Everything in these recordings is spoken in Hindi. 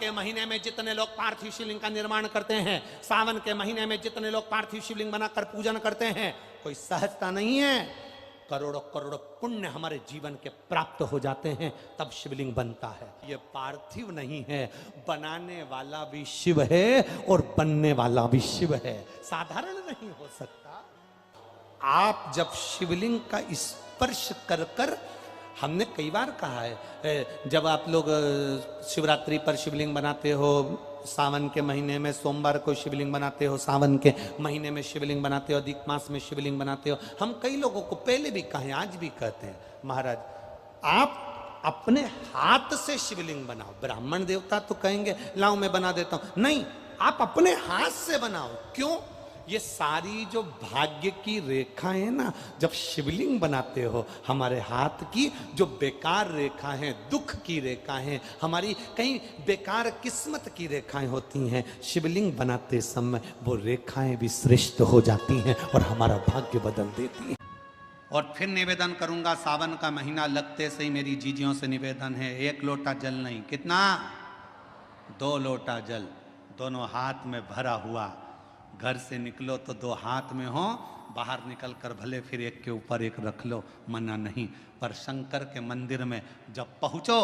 के महीने में जितने लोग पार्थिव शिवलिंग का निर्माण करते हैं, सावन के महीने में जितने लोग पार्थिव शिवलिंग बनाकर पूजन करते हैं, कोई सहजता नहीं है। करोड़ों करोड़ों पुण्य हमारे जीवन के प्राप्त हो जाते हैं, तब शिवलिंग बनता है। ये पार्थिव नहीं है, बनाने वाला भी शिव है और बनने वाला भी शिव है, साधारण नहीं हो सकता। आप जब शिवलिंग का स्पर्श कर कर, हमने कई बार कहा है, जब आप लोग शिवरात्रि पर शिवलिंग बनाते हो, सावन के महीने में सोमवार को शिवलिंग बनाते हो, सावन के महीने में शिवलिंग बनाते हो, अधिक मास में शिवलिंग बनाते हो, हम कई लोगों को पहले भी कहे, आज भी कहते हैं, महाराज आप अपने हाथ से शिवलिंग बनाओ। ब्राह्मण देवता तो कहेंगे लाओ मैं बना देता हूं, नहीं, आप अपने हाथ से बनाओ। क्यों? ये सारी जो भाग्य की रेखाएं ना, जब शिवलिंग बनाते हो, हमारे हाथ की जो बेकार रेखा है, दुख की रेखा है, हमारी कहीं बेकार किस्मत की रेखाएं होती हैं, शिवलिंग बनाते समय वो रेखाएं भी श्रेष्ठ हो जाती हैं और हमारा भाग्य बदल देती हैं। और फिर निवेदन करूंगा, सावन का महीना लगते से ही मेरी जीजियों से निवेदन है, 1 लोटा जल नहीं, कितना? 2 लोटा जल, दोनों हाथ में भरा हुआ। घर से निकलो तो 2 हाथ में हो, बाहर निकल कर भले फिर एक के ऊपर एक रख लो, मना नहीं, पर शंकर के मंदिर में जब पहुंचो,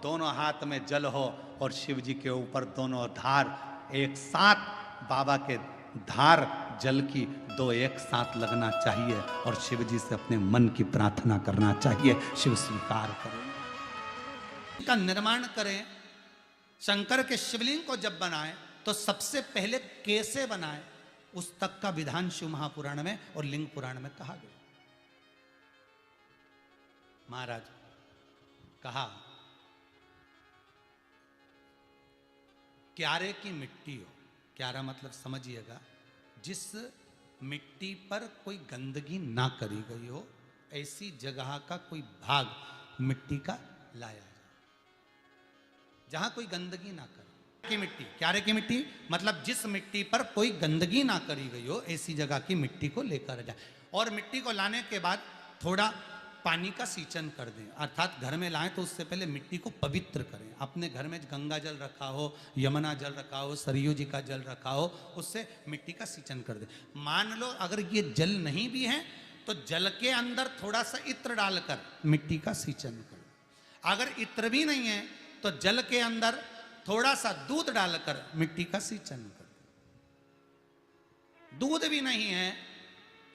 दोनों हाथ में जल हो और शिव जी के ऊपर दोनों धार एक साथ, बाबा के धार जल की 2 एक साथ लगना चाहिए और शिव जी से अपने मन की प्रार्थना करना चाहिए, शिव स्वीकार करें। का निर्माण करें। शंकर के शिवलिंग को जब बनाए तो सबसे पहले कैसे बनाए, उस तक का विधान शिव महापुराण में और लिंग पुराण में कहा गया। महाराज कहा, क्यारे की मिट्टी हो, क्यारा मतलब समझिएगा, जिस मिट्टी पर कोई गंदगी ना करी गई हो, ऐसी जगह का कोई भाग मिट्टी का लाया जाए जहां कोई गंदगी ना करे। की मिट्टी, क्यारे की मिट्टी मतलब जिस मिट्टी पर कोई गंदगी ना करी गई हो, ऐसी जगह की मिट्टी को लेकर जाए। और मिट्टी को लाने के बाद थोड़ा पानी का सींचन कर दें, अर्थात घर में लाएं तो उससे पहले मिट्टी को पवित्र करें। अपने घर में गंगा जल रखा हो, यमुना जल रखा हो, सरयू जी का जल रखा हो, उससे मिट्टी का सींचन कर दें। मान लो अगर ये जल नहीं भी है तो जल के अंदर थोड़ा सा इत्र डालकर मिट्टी का सींचन करें। अगर इत्र भी नहीं है तो जल के अंदर थोड़ा सा दूध डालकर मिट्टी का सींचन कर। दूध भी नहीं है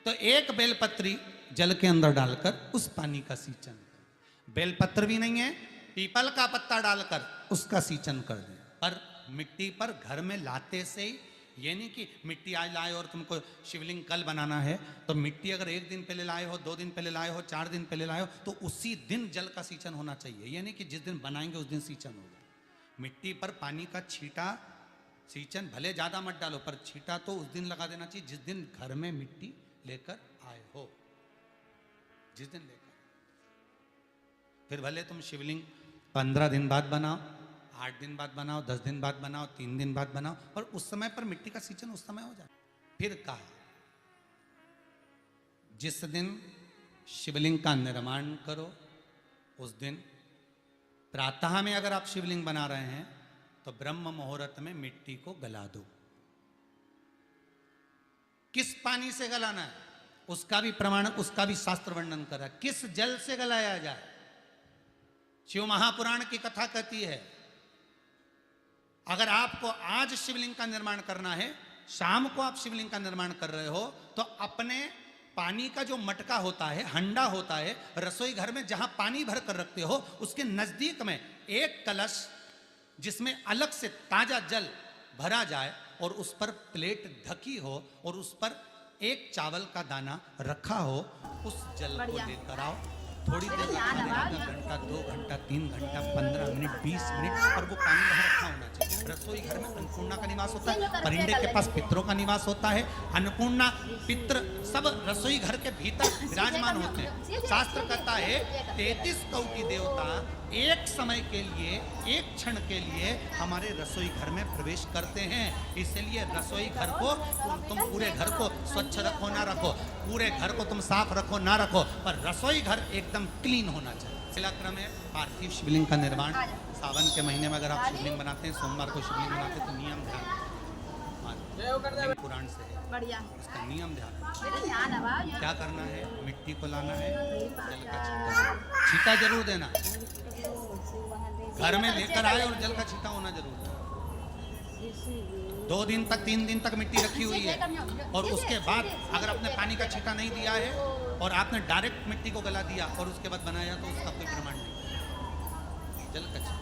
तो एक बेलपत्री जल के अंदर डालकर उस पानी का सींचन कर। बेलपत्र भी नहीं है, पीपल का पत्ता डालकर उसका सींचन कर दें। पर मिट्टी पर घर में लाते से ही, ये नहीं कि मिट्टी आज लाए और तुमको शिवलिंग कल बनाना है, तो मिट्टी अगर 1 दिन पहले लाए हो, 2 दिन पहले लाए हो, 4 दिन पहले लाए हो, तो उसी दिन जल का सींचन होना चाहिए। ये नहीं कि जिस दिन बनाएंगे उस दिन सींचन होगा। मिट्टी पर पानी का छींटा, सींचन भले ज्यादा मत डालो, पर छींटा तो उस दिन लगा देना चाहिए जिस दिन घर में मिट्टी लेकर आए हो, जिस दिन लेकर। फिर भले तुम शिवलिंग 15 दिन बाद बनाओ, 8 दिन बाद बनाओ, 10 दिन बाद बनाओ, 3 दिन बाद बनाओ, और उस समय पर मिट्टी का सींचन उस समय हो जाए। फिर कहा, जिस दिन शिवलिंग का निर्माण करो उस दिन प्रातः में अगर आप शिवलिंग बना रहे हैं तो ब्रह्म मुहूर्त में मिट्टी को गला दो। किस पानी से गलाना है उसका भी प्रमाण, उसका भी शास्त्र वर्णन करा। किस जल से गलाया जाए, शिव महापुराण की कथा कहती है, अगर आपको आज शिवलिंग का निर्माण करना है, शाम को आप शिवलिंग का निर्माण कर रहे हो, तो अपने पानी का जो मटका होता है, हंडा होता है, रसोई घर में जहां पानी भर कर रखते हो, उसके नजदीक में एक कलश जिसमें अलग से ताजा जल भरा जाए और उस पर प्लेट ढकी हो और उस पर एक चावल का दाना रखा हो, उस जल को लेकर आओ। थोड़ी देर, आधा घंटा, 2 घंटा, 3 घंटा, 15 मिनट, 20 मिनट, और वो पानी वहां रखा होना चाहिए। रसोई घर में अन्नपूर्णा का निवास होता है, परिंदे के पास पितरों का निवास होता है। अन्नपूर्णा, पित्र सब रसोई घर के भीतर विराजमान होते हैं। शास्त्र कहता है 33 कौटि देवता एक समय के लिए, एक क्षण के लिए हमारे रसोई घर में प्रवेश करते हैं। इसलिए रसोई घर को तुम पूरे घर को स्वच्छ रखो ना रखो, पूरे घर को तुम साफ रखो ना रखो, पर रसोई घर एकदम क्लीन होना चाहिए। पहला क्रम है पार्थिव शिवलिंग का निर्माण, सावन के महीने में अगर आप शिवलिंग बनाते हैं, सोमवार को शिवलिंग बनाते हैं, तो नियम ध्यान लिंग पुराण से है, बढ़िया इसका नियम ध्यान बेटा ध्यान है भाई क्या करना है, मिट्टी को लाना है, जल का छींटा, छींटा जरूर देना, घर में लेकर आए और जल का छींटा होना जरूर है। 2 दिन तक 3 दिन तक मिट्टी रखी हुई है, और उसके बाद अगर आपने पानी का छींटा नहीं दिया है और आपने डायरेक्ट मिट्टी को गला दिया और उसके बाद बनाया, तो उसका कोई प्रमाण नहीं। जल का छींटा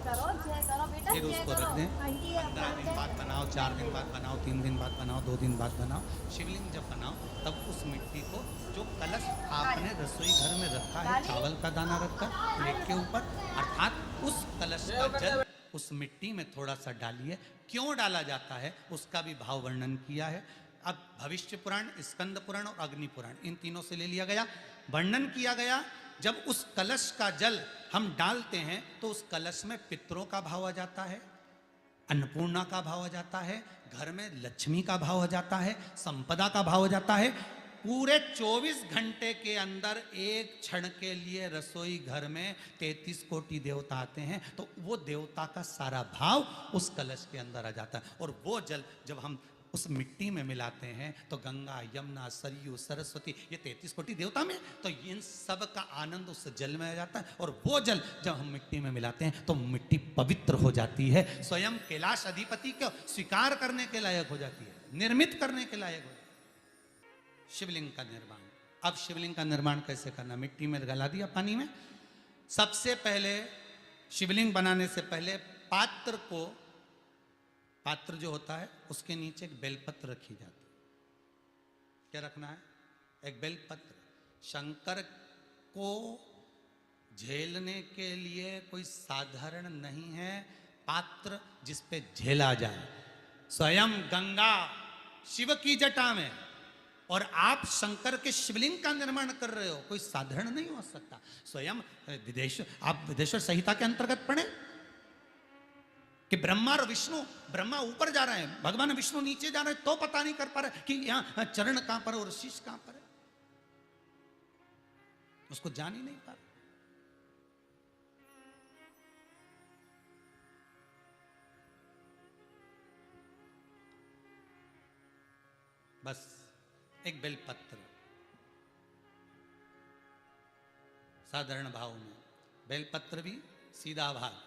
फिर उसको रख दें, 15 दिन बाद बनाओ, 4 दिन बाद बनाओ, 3 दिन बाद बनाओ, 2 दिन बाद बनाओ। शिवलिंग जब बनाओ तब उस मिट्टी को, जो कलश आपने रसोई घर में रखा है, चावल का दाना रखकर प्लेट के ऊपर, अर्थात उस कलश का जल उस मिट्टी में थोड़ा सा डालिए। क्यों डाला जाता है उसका भी भाव वर्णन किया है। अब भविष्य पुराण, स्कंद पुराण और अग्नि पुराण, इन तीनों से ले लिया गया, वर्णन किया गया। जब उस कलश का जल हम डालते हैं तो उस कलश में पितरों का भाव आ जाता है, अन्नपूर्णा का भाव आ जाता है, घर में लक्ष्मी का भाव आ जाता है, संपदा का भाव आ जाता है। पूरे 24 घंटे के अंदर एक क्षण के लिए रसोई घर में 33 कोटि देवता आते हैं, तो वो देवता का सारा भाव उस कलश के अंदर आ जाता है। और वो जल जब हम उस मिट्टी में मिलाते हैं तो गंगा, यमुना, सरयू, सरस्वती, ये 33 कोटि देवता में, तो इन सब का आनंद उस जल में आ जाता है। और वो जल जब हम मिट्टी में मिलाते हैं तो मिट्टी पवित्र हो जाती है, स्वयं कैलाश अधिपति को स्वीकार करने के लायक हो जाती है, निर्मित करने के लायक हो जाती है। शिवलिंग का निर्माण। अब शिवलिंग का निर्माण कैसे करना? मिट्टी में गला दिया पानी में। सबसे पहले शिवलिंग बनाने से पहले पात्र जो होता है उसके नीचे एक बेलपत्र रखी जाती है। क्या रखना है? एक बेलपत्र। शंकर को झेलने के लिए कोई साधारण नहीं है पात्र जिस पे झेला जाए। स्वयं गंगा शिव की जटा में, और आप शंकर के शिवलिंग का निर्माण कर रहे हो, कोई साधारण नहीं हो सकता। स्वयं आप विदेश्वर संहिता के अंतर्गत पढ़े कि ब्रह्मा और विष्णु, ब्रह्मा ऊपर जा रहे हैं, भगवान विष्णु नीचे जा रहे हैं, तो पता नहीं कर पा रहे कि यहां चरण कहां पर और शीश कहां पर है, उसको जान ही नहीं पा रहे। बस एक बेलपत्र, साधारण भाव में बेलपत्र भी सीधा भाग,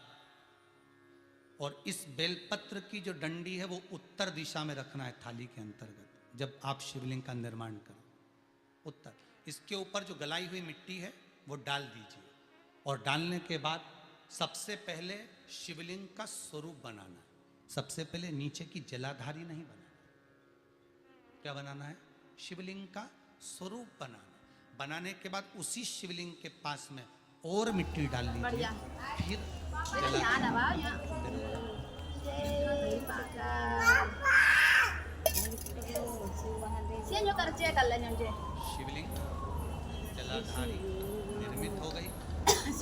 और इस बेलपत्र की जो डंडी है वो उत्तर दिशा में रखना है थाली के अंतर्गत। जब आप शिवलिंग का निर्माण करें उत्तर, इसके ऊपर जो गलाई हुई मिट्टी है वो डाल दीजिए, और डालने के बाद सबसे पहले शिवलिंग का स्वरूप बनाना है। सबसे पहले नीचे की जलाधारी नहीं बनाना। क्या बनाना है? शिवलिंग का स्वरूप बनाना। बनाने के बाद उसी शिवलिंग के पास में और मिट्टी डाल लीजिए, फिर शिवलिंग जलाधारी निर्मित हो गई।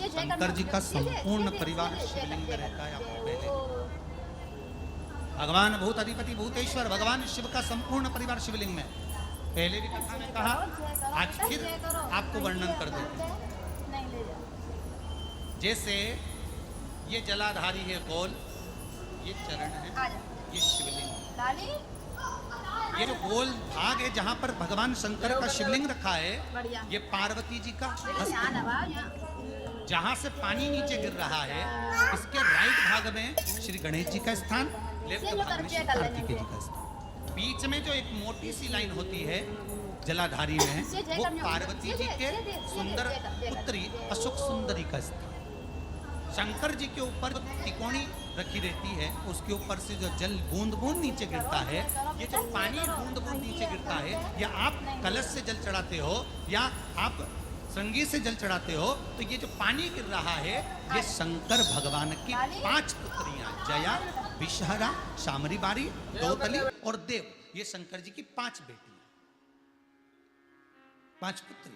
शंकर जी का संपूर्ण परिवार शिवलिंग में रहता है। आपको पहले भगवान भूत अधिपति भूतेश्वर भगवान शिव का संपूर्ण परिवार शिवलिंग में, पहले भी कथा में कहा, आज फिर आपको वर्णन कर देते हैं। जैसे ये जलाधारी है गोल, ये चरण है, ये शिवलिंग, ये जो गोल भाग है जहाँ पर भगवान शंकर का शिवलिंग रखा है, ये पार्वती जी का हस्त। जहाँ से पानी नीचे गिर रहा है इसके राइट भाग में श्री गणेश जी का स्थान, लेफ्ट भाग में श्री कार्तिकेय जी का स्थान। बीच में जो एक मोटी सी लाइन होती है जलाधारी में, वो पार्वती जी के सुंदर पुत्री अशोक सुंदरी का स्थान। शंकर जी के ऊपर तिकोनी रखी रहती है, उसके ऊपर से जो जल बूंद बूंद नीचे गिरता है, ये जो पानी बूंद बूंद नीचे गिरता है, या आप कलश से जल चढ़ाते हो या आप संगीत से जल चढ़ाते हो, तो ये जो पानी गिर रहा है ये शंकर भगवान की 5 पुत्रियां, जया, विषहरा, शामरी बारी, दौतली और देव, ये शंकर जी की 5 बेटियां, 5 पुत्री।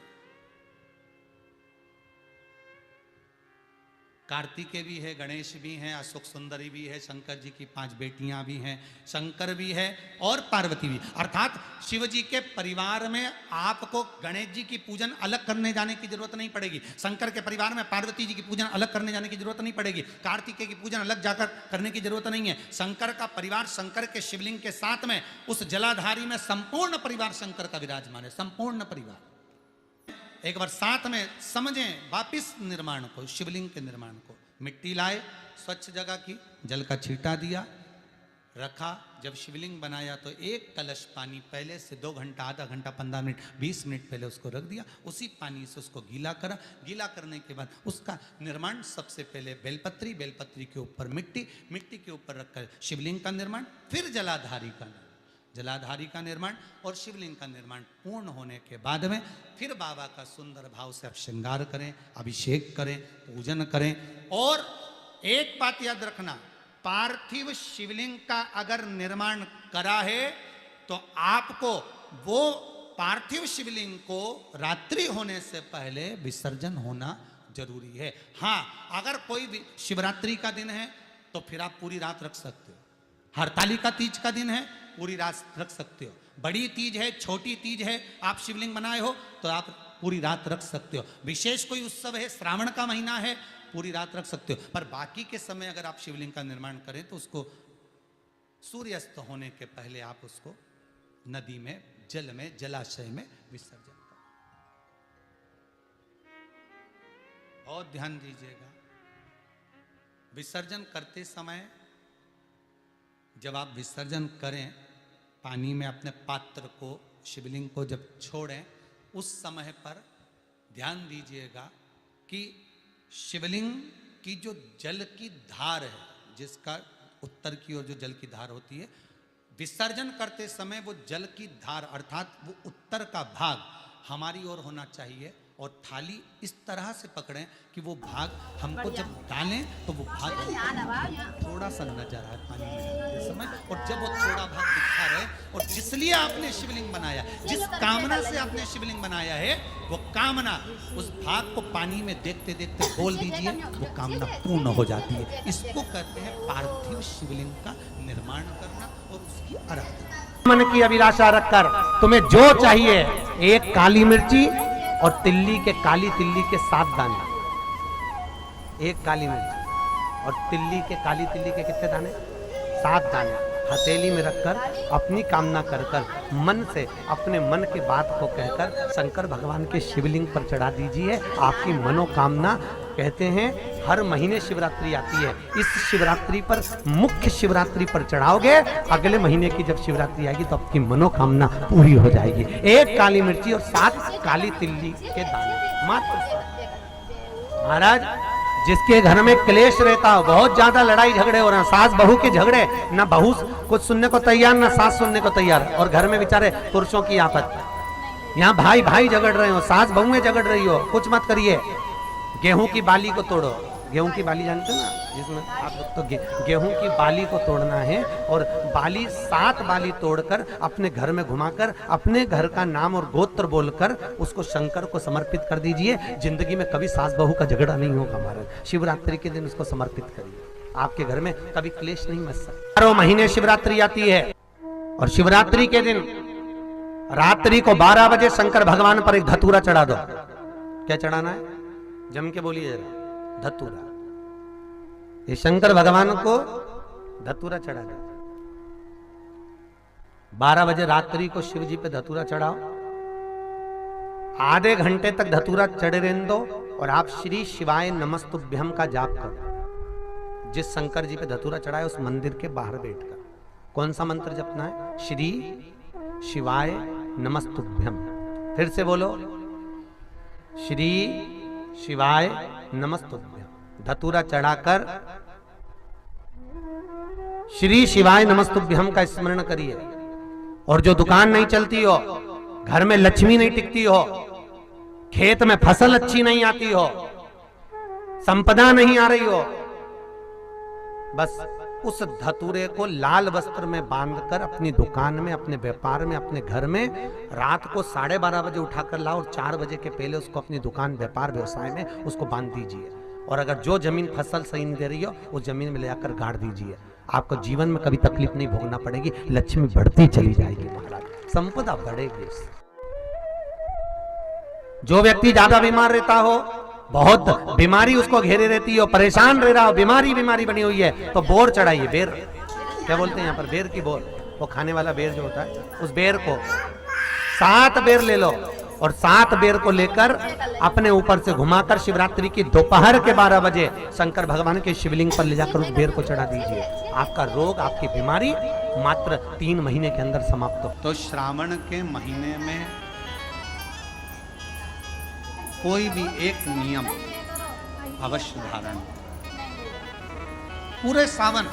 कार्तिकेय भी है, गणेश भी हैं, अशोक सुंदरी भी है, शंकर जी की 5 बेटियां भी हैं, शंकर भी है और पार्वती भी। अर्थात शिव जी के परिवार में आपको गणेश जी की पूजन अलग करने जाने की जरूरत नहीं पड़ेगी, शंकर के परिवार में पार्वती जी की पूजन अलग करने जाने की जरूरत नहीं पड़ेगी, कार्तिकेय की पूजन अलग जाकर करने की जरूरत नहीं है। शंकर का परिवार शंकर के शिवलिंग के साथ में उस जलाधारी में संपूर्ण परिवार शंकर का विराजमान है, संपूर्ण परिवार। एक बार साथ में समझें वापिस निर्माण को, शिवलिंग के निर्माण को। मिट्टी लाए, स्वच्छ जगह की, जल का छींटा दिया, रखा। जब शिवलिंग बनाया तो एक कलश पानी पहले से 2 घंटा, आधा घंटा, 15 मिनट, 20 मिनट पहले उसको रख दिया। उसी पानी से उसको गीला करा। गीला करने के बाद उसका निर्माण सबसे पहले बेलपत्री, बेलपत्री के ऊपर मिट्टी, मिट्टी के ऊपर रखकर शिवलिंग का निर्माण, फिर जलाधारी का निर्माण, जलाधारी का निर्माण और शिवलिंग का निर्माण पूर्ण होने के बाद में फिर बाबा का सुंदर भाव से आप श्रृंगार करें, अभिषेक करें, पूजन करें। और एक बात याद रखना, पार्थिव शिवलिंग का अगर निर्माण करा है तो आपको वो पार्थिव शिवलिंग को रात्रि होने से पहले विसर्जन होना जरूरी है। हाँ, अगर कोई शिवरात्रि का दिन है तो फिर आप पूरी रात रख सकते हो। हरतालिका तीज का दिन है, पूरी रात रख सकते हो। बड़ी तीज है, छोटी तीज है, आप शिवलिंग बनाए हो तो आप पूरी रात रख सकते हो। विशेष कोई उत्सव है, श्रावण का महीना है, पूरी रात रख सकते हो। पर बाकी के समय अगर आप शिवलिंग का निर्माण करें तो उसको सूर्यास्त होने के पहले आप उसको नदी में, जल में, जलाशय में विसर्जन करें। बहुत ध्यान दीजिएगा, विसर्जन करते समय जब आप विसर्जन करें, पानी में अपने पात्र को, शिवलिंग को जब छोड़ें, उस समय पर ध्यान दीजिएगा कि शिवलिंग की जो जल की धार है, जिसका उत्तर की ओर जो जल की धार होती है, विसर्जन करते समय वो जल की धार अर्थात वो उत्तर का भाग हमारी ओर होना चाहिए और थाली इस तरह से पकड़ें कि वो भाग हमको जब डालें तो वो भाग थोड़ा सा नजर आए पानी में डालते समय। और जब वो थोड़ा भाग दिखा रहे, और जिसलिए आपने शिवलिंग बनाया, जिस कामना से आपने शिवलिंग बनाया है, वो कामना उस भाग को पानी में देखते देखते बोल दीजिए, वो कामना पूर्ण हो जाती है। इसको कहते हैं पार्थिव शिवलिंग का निर्माण करना और उसकी आराधना। मन की अभिलाषा रखकर तुम्हें जो चाहिए, एक काली मिर्ची और तिल्ली के, काली तिल्ली के 7 दाने, एक काली मिर्ची और तिल्ली के, काली तिल्ली के कितने दाने? 7 दाने हथेली में रखकर अपनी कामना कर कर मन से अपने मन की बात को कहकर शंकर भगवान के शिवलिंग पर चढ़ा दीजिए। आपकी मनोकामना, कहते हैं हर महीने शिवरात्रि आती है, इस शिवरात्रि पर, मुख्य शिवरात्रि पर चढ़ाओगे, अगले महीने की जब शिवरात्रि आएगी तो आपकी मनोकामना पूरी हो जाएगी। एक काली मिर्ची और 7 काली तिल्ली के दाने मात्र। महाराज, जिसके घर में क्लेश रहता हो, बहुत ज्यादा लड़ाई झगड़े हो रहे हैं, सास बहू के झगड़े, ना बहू कुछ सुनने को तैयार ना सास सुनने को तैयार, और घर में बेचारे पुरुषों की आफत, यहाँ भाई भाई झगड़ रहे हो, सास बहू में झगड़ रही हो, कुछ मत करिए। गेहूं की बाली को तोड़ो, गेहूं की बाली जानते हो ना, जिसमें आप लोग तो गेहूं की बाली को तोड़ना है, और बाली 7 बाली तोड़कर अपने घर में घुमाकर अपने घर का नाम और गोत्र बोलकर उसको शंकर को समर्पित कर दीजिए। जिंदगी में कभी सास बहू का झगड़ा नहीं होगा महाराज। शिवरात्रि के दिन उसको समर्पित करिए, आपके घर में कभी क्लेश नहीं मच सकता। 12 महीने शिवरात्रि आती है, और शिवरात्रि के दिन रात्रि को 12 बजे शंकर भगवान पर एक धतूरा चढ़ा दो। क्या चढ़ाना है? जम के बोलिए जरा, धतूरा। ये शंकर भगवान को धतूरा चढ़ा दो। 12 बजे रात्रि को शिव जी पे धतूरा चढ़ाओ, आधे घंटे तक धतूरा चढ़े रहने दो, और आप श्री शिवाय नमस्तुभ्यम का जाप करो। जिस शंकर जी पे धतूरा चढ़ाए उस मंदिर के बाहर बैठकर कौन सा मंत्र जपना है? श्री शिवाय नमस्तुभ्यम। फिर से बोलो, श्री शिवाय नमस्तुभ्यम। धतूरा चढ़ाकर श्री शिवाय नमस्तुभ्यम का स्मरण करिए। और जो दुकान नहीं चलती हो, घर में लक्ष्मी नहीं टिकती हो, खेत में फसल अच्छी नहीं आती हो, संपदा नहीं आ रही हो, बस उस धतूरे को लाल वस्त्र में बांधकर अपनी दुकान में, अपने व्यापार में, अपने घर में रात को 12:30 बजे उठाकर लाओ, और 4 बजे के पहले उसको अपनी दुकान, व्यापार, व्यवसाय में उसको बांध दीजिए। और अगर जो जमीन फसल सही नहीं दे रही हो उस जमीन में ले जाकर गाड़ दीजिए, आपको जीवन में कभी तकलीफ नहीं भोगना पड़ेगी, लक्ष्मी बढ़ती चली जाएगी महाराज, संपदा बढ़ेगी। जो व्यक्ति ज्यादा बीमार रहता हो, बहुत बीमारी उसको घेरे रहती है, परेशान रह रहा हो, बीमारी बनी हुई है, तो बोर चढ़ाइए, बेर क्या बोलते हैं यहाँ पर, बेर की बोर, वो खाने वाला बेर जो होता है, उस बेर को 7 बेर ले लो और 7 बेर को लेकर अपने ऊपर से घुमाकर शिवरात्रि की दोपहर के 12 बजे शंकर भगवान के शिवलिंग पर ले जाकर उस बेर को चढ़ा दीजिए। आपका रोग, आपकी बीमारी मात्र 3 महीने के अंदर समाप्त हो। तो श्रावण के महीने में कोई भी एक नियम अवश्य धारण, पूरे सावन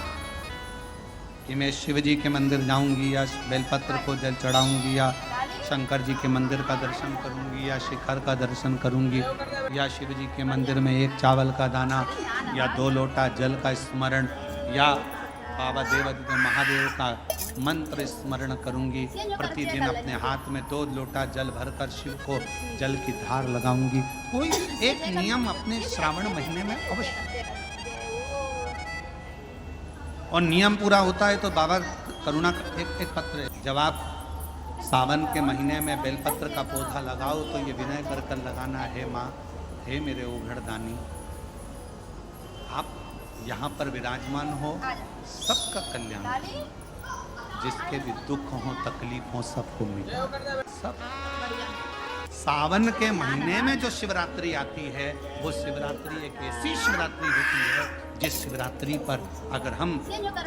कि मैं शिव जी के मंदिर जाऊंगी या बेलपत्र को जल चढ़ाऊंगी या शंकर जी के मंदिर का दर्शन करूंगी या शिखर का दर्शन करूंगी या शिव जी के मंदिर में 1 चावल का दाना या 2 लोटा जल का स्मरण या बाबा देवादिदेव महादेव का मंत्र स्मरण करूंगी, प्रतिदिन अपने हाथ में 2 लोटा जल भरकर शिव को जल की धार लगाऊंगी। कोई एक नियम अपने श्रावण महीने में अवश्य, और नियम पूरा होता है तो बाबा करुणा एक पत्र है, जब आप सावन के महीने में बेलपत्र का पौधा लगाओ तो ये विनय कर कर लगाना है, माँ हे मेरे उघड़दानी, आप यहाँ पर विराजमान हो, सबका कल्याण, जिसके भी दुख हो तकलीफ हो सबको मिले सब। सावन के महीने में जो शिवरात्रि आती है वो शिवरात्रि एक ऐसी शिवरात्रि होती है जिस शिवरात्रि पर अगर हम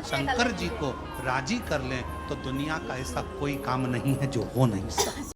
शंकर जी को राजी कर लें तो दुनिया का ऐसा कोई काम नहीं है जो हो नहीं सकता।